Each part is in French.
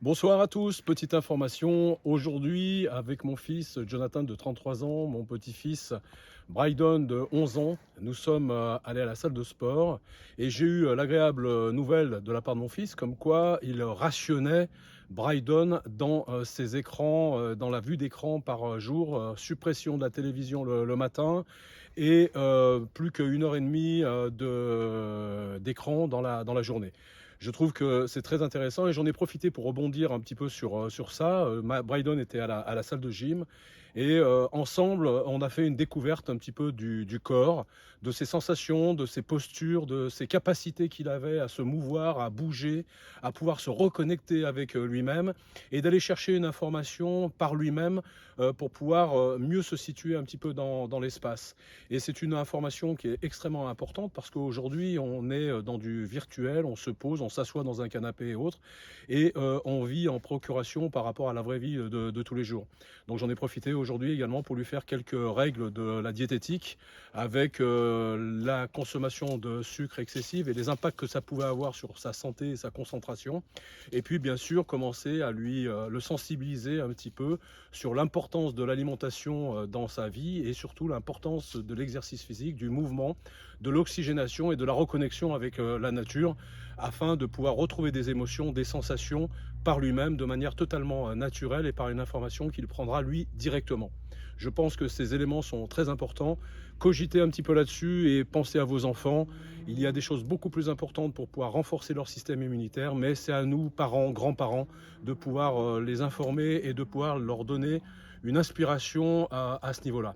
Bonsoir à tous, petite information. Aujourd'hui, avec mon fils Jonathan de 33 ans, mon petit-fils Brydon de 11 ans, nous sommes allés à la salle de sport et j'ai eu l'agréable nouvelle de la part de mon fils, comme quoi il rationnait Brydon dans ses écrans, dans la vue d'écran par jour, suppression de la télévision le matin et plus qu'une heure et demie d'écran dans la journée. Je trouve que c'est très intéressant et j'en ai profité pour rebondir un petit peu sur ça. Brydon était à la salle de gym et ensemble, on a fait une découverte un petit peu du corps, de ses sensations, de ses postures, de ses capacités qu'il avait à se mouvoir, à bouger, à pouvoir se reconnecter avec lui-même et d'aller chercher une information par lui-même pour pouvoir mieux se situer un petit peu dans l'espace. Et c'est une information qui est extrêmement importante parce qu'aujourd'hui, on est dans du virtuel, on se pose, on s'assoit dans un canapé et autres, et on vit en procuration par rapport à la vraie vie de tous les jours. Donc j'en ai profité aujourd'hui également pour lui faire quelques règles de la diététique avec la consommation de sucre excessive et les impacts que ça pouvait avoir sur sa santé et sa concentration. Et puis bien sûr commencer à lui le sensibiliser un petit peu sur l'importance de l'alimentation dans sa vie et surtout l'importance de l'exercice physique, du mouvement, de l'oxygénation et de la reconnexion avec la nature afin de pouvoir retrouver des émotions, des sensations par lui-même de manière totalement naturelle et par une information qu'il prendra lui directement. Je pense que ces éléments sont très importants. Cogitez un petit peu là-dessus et pensez à vos enfants. Il y a des choses beaucoup plus importantes pour pouvoir renforcer leur système immunitaire, mais c'est à nous, parents, grands-parents, de pouvoir les informer et de pouvoir leur donner une inspiration à ce niveau-là.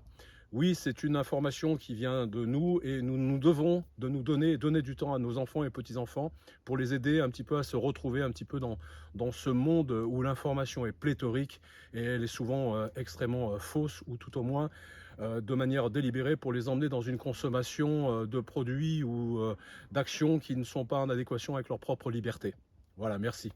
Oui, c'est une information qui vient de nous et nous devons de nous donner du temps à nos enfants et petits-enfants pour les aider un petit peu à se retrouver un petit peu dans ce monde où l'information est pléthorique et elle est souvent extrêmement fausse ou tout au moins de manière délibérée pour les emmener dans une consommation de produits ou d'actions qui ne sont pas en adéquation avec leur propre liberté. Voilà, merci.